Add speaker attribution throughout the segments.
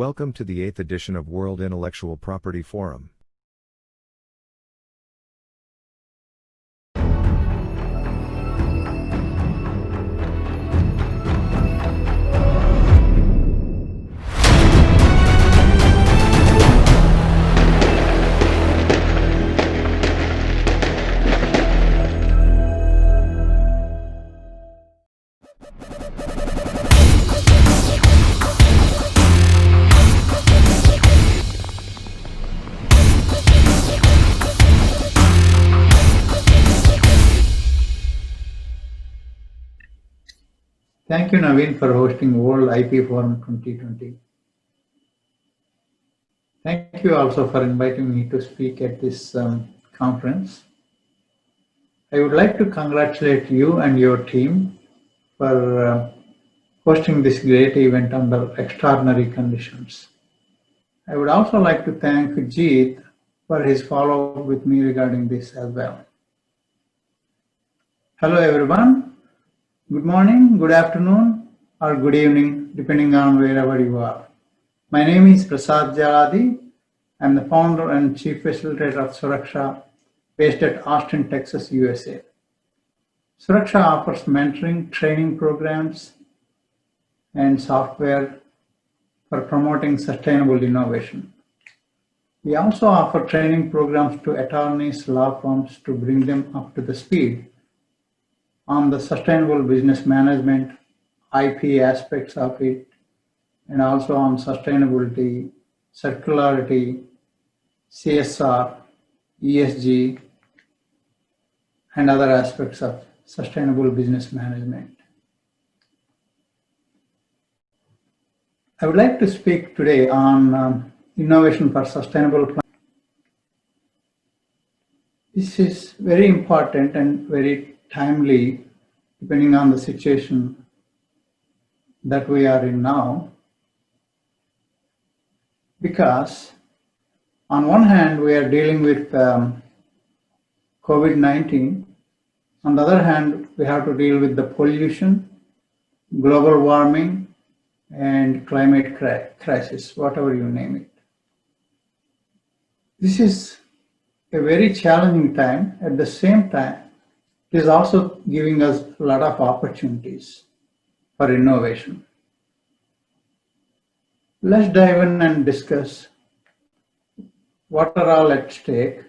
Speaker 1: Welcome to the 8th edition of World Intellectual Property Forum.
Speaker 2: Thank you, Naveen, for hosting World IP Forum 2020. Thank you also for inviting me to speak at this conference. I would like to congratulate you and your team for hosting this great event under extraordinary conditions. I would also like to thank Jeet for his follow-up with me regarding this as well. Hello, everyone. Good morning, good afternoon, or good evening, depending on wherever you are. My name is Prasad Jaladi. I'm the founder and chief facilitator of Suraksha, based at Austin, Texas, USA. Suraksha offers mentoring, training programs, and software for promoting sustainable innovation. We also offer training programs to attorneys, law firms to bring them up to the speed on the sustainable business management, IP aspects of it, and also on sustainability, circularity, CSR, ESG, and other aspects of sustainable business management. I would like to speak today on innovation for sustainable planning. This is very important and very timely, depending on the situation that we are in now, because on one hand we are dealing with COVID-19, on the other hand we have to deal with the pollution, global warming, and climate crisis, whatever you name it. This is a very challenging time. At the same time, it is also giving us a lot of opportunities for innovation. Let's dive in and discuss what are all at stake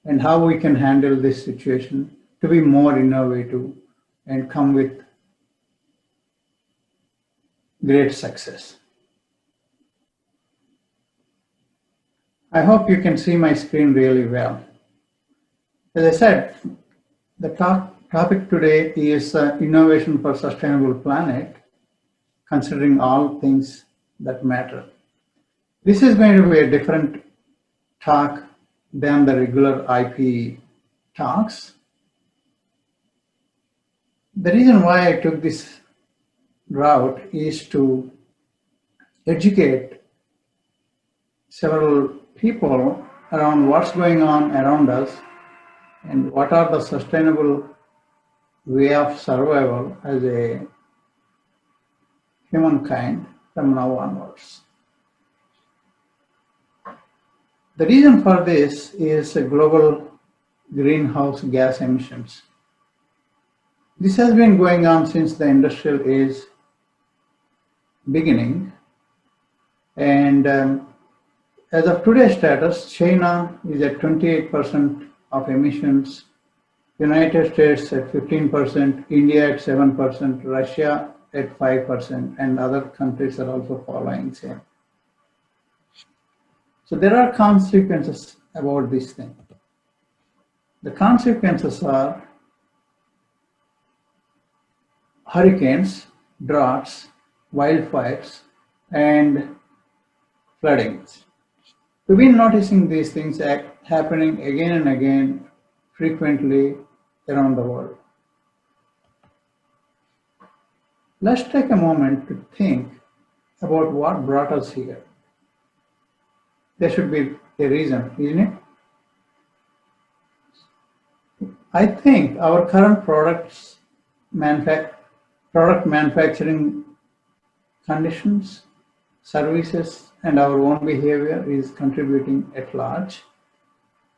Speaker 2: and how we can handle this situation to be more innovative and come with great success. I hope you can see my screen really well. As I said, the topic today is innovation for sustainable planet, considering all things that matter. This is going to be a different talk than the regular IP talks. The reason why I took this route is to educate several people around what's going on around us and what are the sustainable way of survival as a humankind from now onwards. The reason for this is global greenhouse gas emissions. This has been going on since the industrial age beginning, and as of today's status, China is at 28% of emissions, United States at 15%, India at 7%, Russia at 5%, and other countries are also following same. So there are consequences about this thing. The consequences are hurricanes, droughts, wildfires, and floodings. We've been noticing these things happening again and again, frequently around the world. Let's take a moment to think about what brought us here. There should be a reason, isn't it? I think our current product manufacturing conditions services, and our own behavior is contributing at large.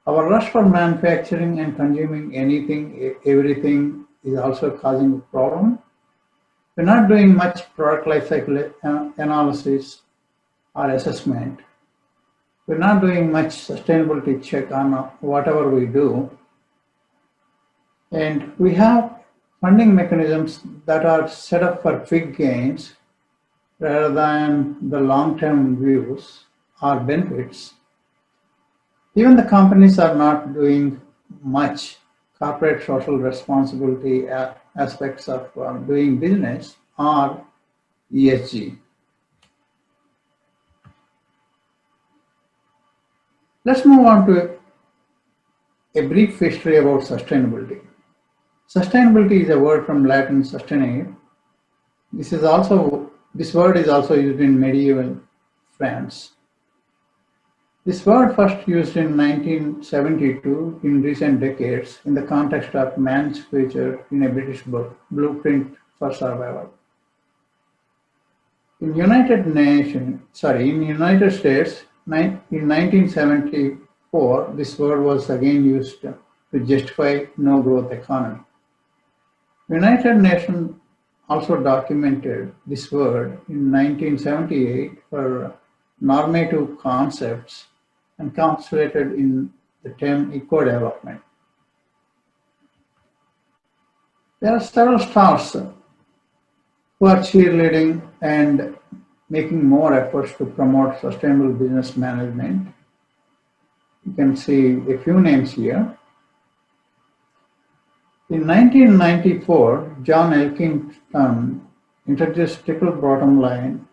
Speaker 2: Our rush for manufacturing and consuming anything, everything is also causing a problem. We're not doing much product life cycle analysis or assessment. We're not doing much sustainability check on whatever we do. And we have funding mechanisms that are set up for quick gains rather than the long-term views or benefits. Even the companies are not doing much corporate social responsibility aspects of doing business or ESG. Let's move on to a brief history about sustainability. Sustainability is a word from Latin sustinere. This word is also used in medieval France. This word first used in 1972 in recent decades in the context of man's future in a British book, Blueprint for Survival. In United States, in 1974, this word was again used to justify no growth economy. United Nations also documented this word in 1978 for normative concepts encapsulated in the term eco-development. There are several stars who are cheerleading and making more efforts to promote sustainable business management. You can see a few names here. In 1994, John Elkington introduced triple bottom line,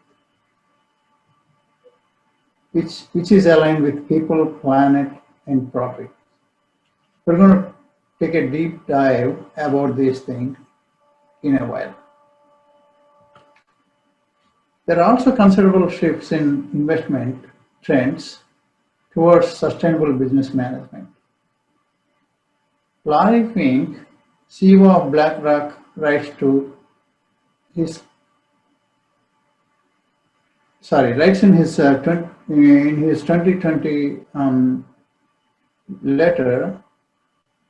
Speaker 2: which is aligned with people, planet, and profit. We're going to take a deep dive about these things in a while. There are also considerable shifts in investment trends towards sustainable business management. Larry Fink, CEO of BlackRock, writes in his 2020 letter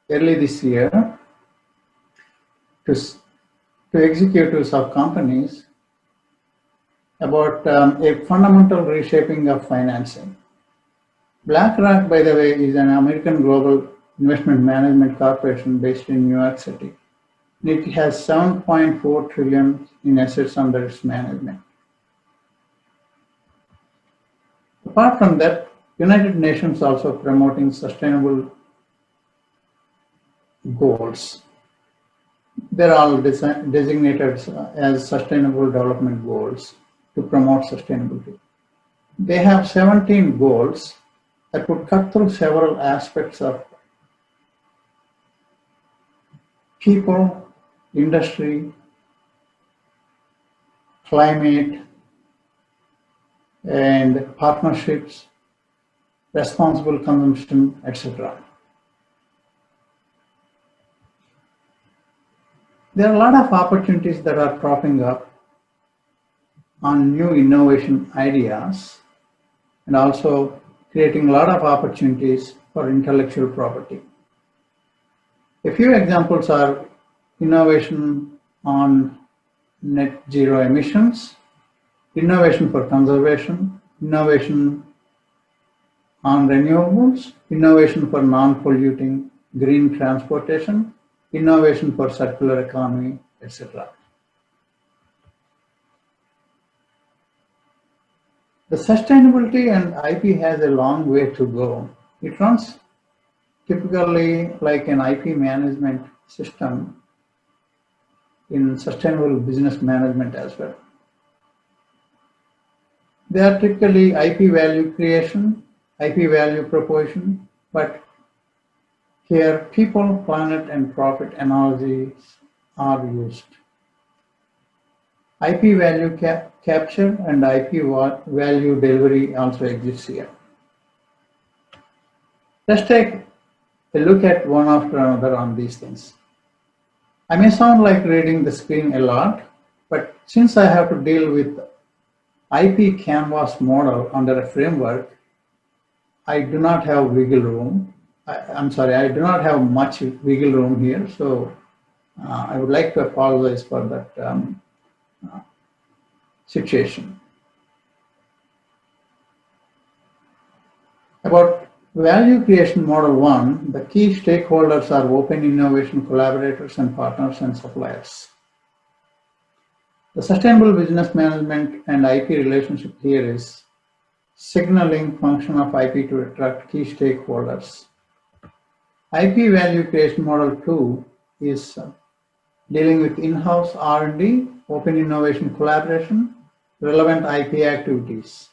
Speaker 2: early this year to executives of companies about a fundamental reshaping of financing. BlackRock, by the way, is an American global investment management corporation based in New York City. It has 7.4 trillion in assets under its management. Apart from that, United Nations also promoting sustainable goals. They're all designated as sustainable development goals to promote sustainability. They have 17 goals that would cut through several aspects of people, industry, climate, and partnerships, responsible consumption, etc. There are a lot of opportunities that are cropping up on new innovation ideas and also creating a lot of opportunities for intellectual property. A few examples are innovation on net zero emissions, innovation for conservation, innovation on renewables, innovation for non-polluting green transportation, innovation for circular economy, etc. The sustainability and IP has a long way to go. It runs typically like an IP management system in sustainable business management as well. They are typically IP value creation, IP value proposition, but here people, planet, and profit analogies are used. IP value capture and IP value delivery also exists here. Let's take a look at one after another on these things. I may sound like reading the screen a lot, but since I have to deal with IP canvas model under a framework, I do not have wiggle room. I'm sorry, I do not have much wiggle room here. So I would like to apologize for that situation. About value creation model one, the key stakeholders are open innovation collaborators and partners and suppliers. The sustainable business management and IP relationship here is signaling function of IP to attract key stakeholders. IP value creation model 2 is dealing with in-house R&D, open innovation collaboration, relevant IP activities,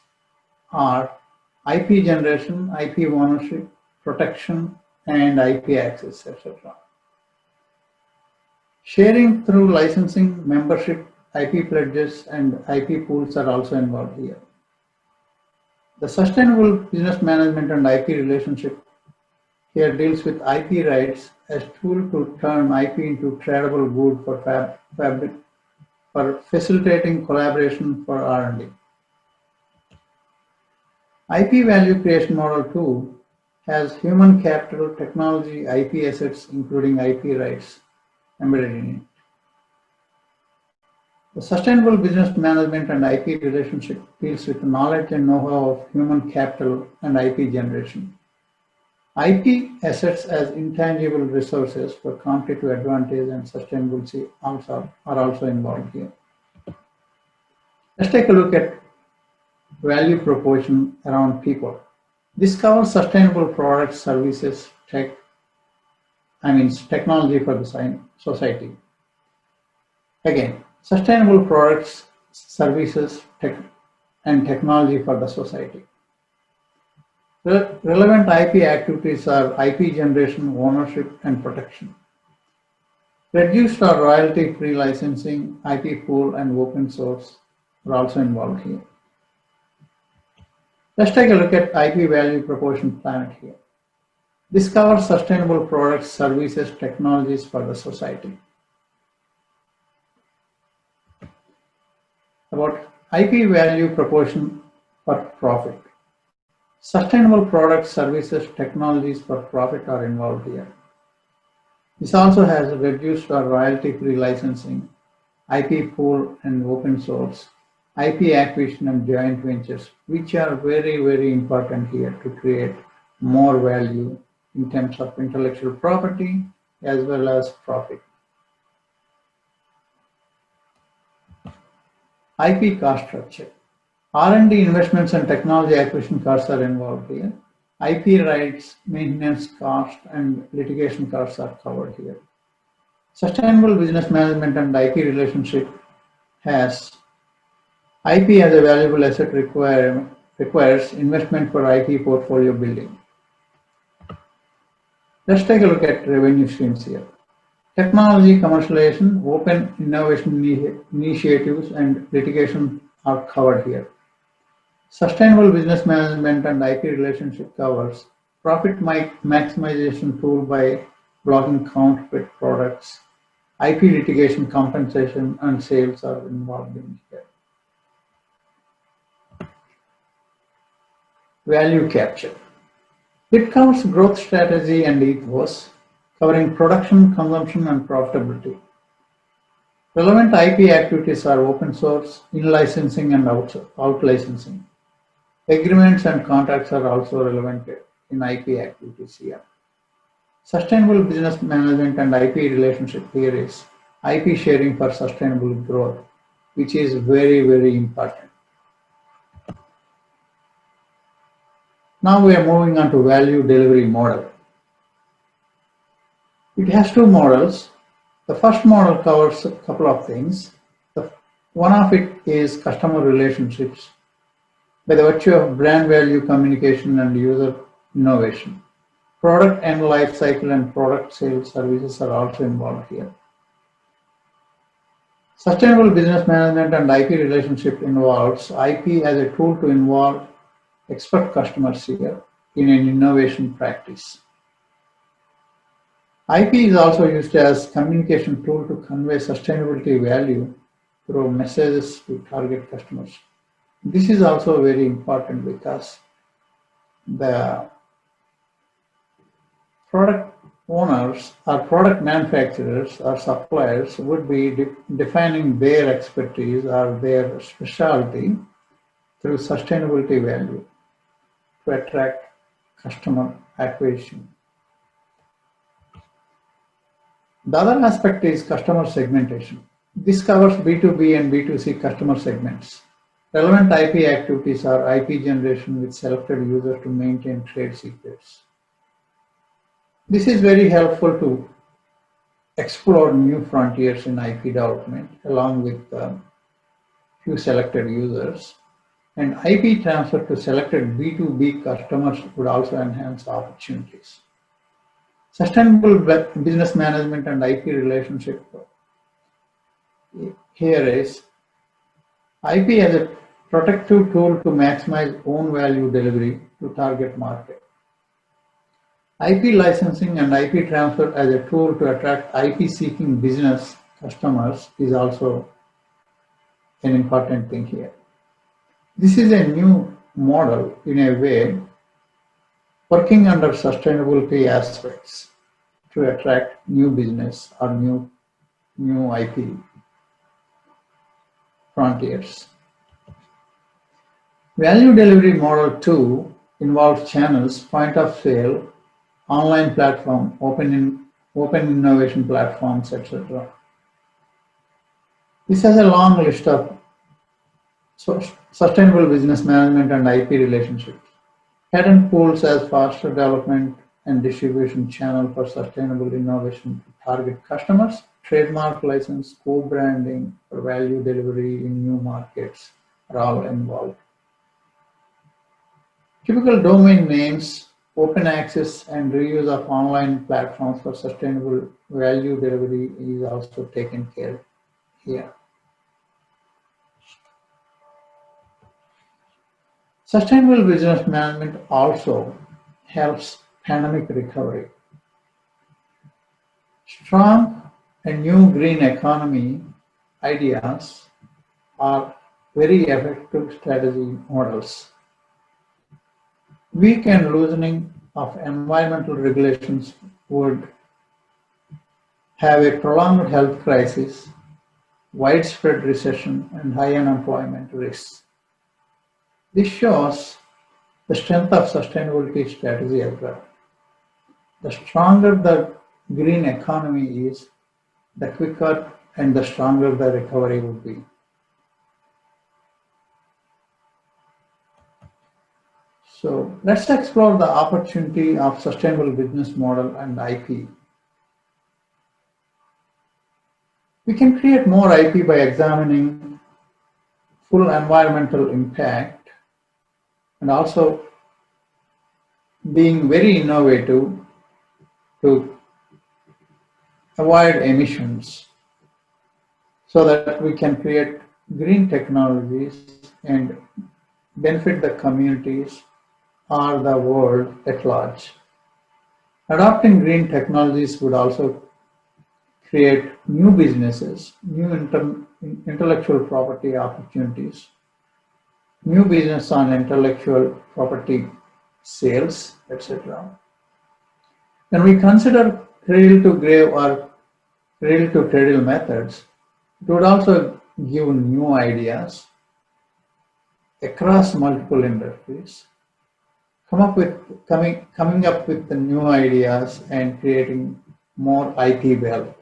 Speaker 2: or IP generation, IP ownership, protection, and IP access, etc. Sharing through licensing, membership, IP pledges, and IP pools are also involved here. The sustainable business management and IP relationship here deals with IP rights as tool to turn IP into tradable good for facilitating collaboration for R&D. IP value creation model 2 has human capital, technology, IP assets, including IP rights embedded in it. The sustainable business management and IP relationship deals with knowledge and know-how of human capital and IP generation. IP assets as intangible resources for competitive advantage and sustainability are also involved here. Let's take a look at value proposition around people. This covers sustainable products, services, technology for the society. Again, sustainable products, services, and technology for the society. Relevant IP activities are IP generation, ownership, and protection. Reduced or royalty-free licensing, IP pool, and open source are also involved here. Let's take a look at IP value proposition planet here. This covers sustainable products, services, technologies for the society. About IP value proposition for profit. Sustainable products, services, technologies for profit are involved here. This also has reduced or royalty-free licensing, IP pool and open source, IP acquisition and joint ventures, which are very, very important here to create more value in terms of intellectual property as well as profit. IP cost structure. R&D investments and technology acquisition costs are involved here. IP rights, maintenance cost, and litigation costs are covered here. Sustainable business management and IP relationship has IP as a valuable asset requires investment for IP portfolio building. Let's take a look at revenue streams here. Technology commercialization, open innovation initiatives, and litigation are covered here. Sustainable business management and IP relationship covers profit maximization tool by blocking counterfeit products. IP litigation, compensation, and sales are involved in here. Value capture. It covers growth strategy and ethos, covering production, consumption, and profitability. Relevant IP activities are open source, in-licensing, and out-licensing. Agreements and contracts are also relevant in IP activities here. Sustainable business management and IP relationship here is IP sharing for sustainable growth, which is very, very important. Now we are moving on to value delivery model. It has two models. The first model covers a couple of things. One of it is customer relationships by the virtue of brand value communication and user innovation. Product and life cycle and product sales services are also involved here. Sustainable business management and IP relationship involves IP as a tool to involve expert customers here in an innovation practice. IP is also used as communication tool to convey sustainability value through messages to target customers. This is also very important because the product owners or product manufacturers or suppliers would be defining their expertise or their specialty through sustainability value to attract customer acquisition. The other aspect is customer segmentation. This covers B2B and B2C customer segments. Relevant IP activities are IP generation with selected users to maintain trade secrets. This is very helpful to explore new frontiers in IP development along with few selected users. And IP transfer to selected B2B customers would also enhance opportunities. Sustainable business management and IP relationship here is IP as a protective tool to maximize own value delivery to target market. IP licensing and IP transfer as a tool to attract IP seeking business customers is also an important thing here. This is a new model in a way, working under sustainability aspects to attract new business or new IP frontiers. Value delivery model 2 involves channels, point of sale, online platform, open innovation platforms, etc. This has a long list of sustainable business management and IP relationships. Patent pools as faster development and distribution channel for sustainable innovation to target customers, trademark license, co-branding for value delivery in new markets are all involved. Typical domain names, open access and reuse of online platforms for sustainable value delivery is also taken care of here. Sustainable business management also helps pandemic recovery. Strong and new green economy ideas are very effective strategy models. Weak and loosening of environmental regulations would have a prolonged health crisis, widespread recession, and high unemployment risks. This shows the strength of sustainability strategy as well. The stronger the green economy is, the quicker and the stronger the recovery would be. So let's explore the opportunity of sustainable business model and IP. We can create more IP by examining full environmental impact and also being very innovative to avoid emissions so that we can create green technologies and benefit the communities or the world at large. Adopting green technologies would also create new businesses, new intellectual property opportunities, new business on intellectual property sales, etc. When we consider cradle to grave or cradle to cradle methods, it would also give new ideas across multiple industries, coming up with the new ideas and creating more IP wealth.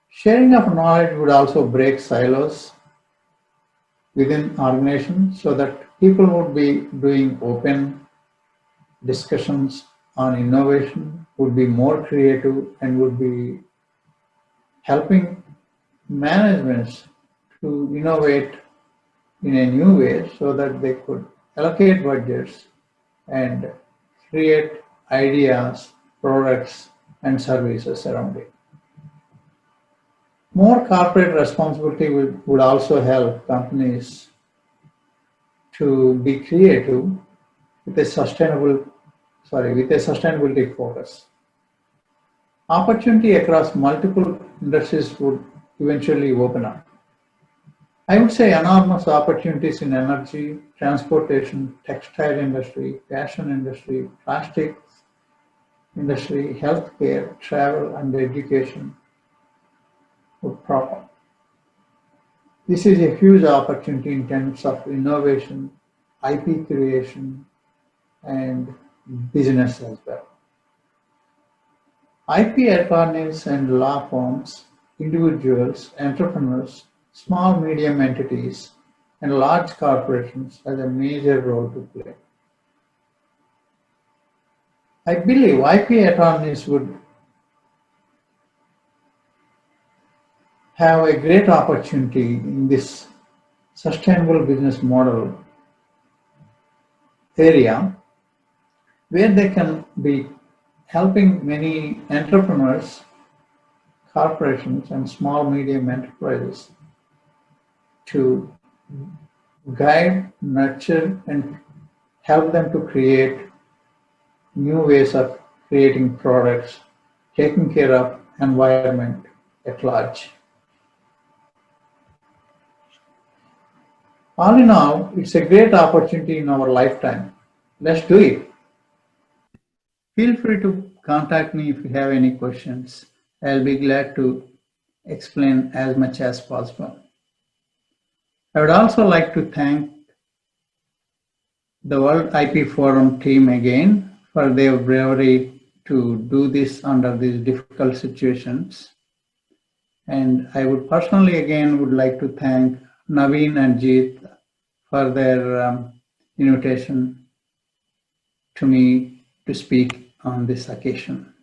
Speaker 2: Sharing of knowledge would also break silos within organizations so that people would be doing open discussions on innovation, would be more creative, and would be helping managements to innovate in a new way so that they could allocate budgets and create ideas, products, and services around it. More corporate responsibility would also help companies to be creative with a sustainability focus. Opportunity across multiple industries would eventually open up. I would say enormous opportunities in energy, transportation, textile industry, fashion industry, plastics industry, healthcare, travel, and education would prop up. This is a huge opportunity in terms of innovation, IP creation, and business as well. IP attorneys and law firms, individuals, entrepreneurs, small medium entities, and large corporations has a major role to play. I believe IP attorneys would have a great opportunity in this sustainable business model area where they can be helping many entrepreneurs, corporations, and small medium enterprises to guide, nurture, and help them to create new ways of creating products, taking care of environment at large. All in all, it's a great opportunity in our lifetime. Let's do it. Feel free to contact me if you have any questions. I'll be glad to explain as much as possible. I would also like to thank the World IP Forum team again for their bravery to do this under these difficult situations. And I would personally again would like to thank Naveen and Jeet for their invitation to me to speak on this occasion.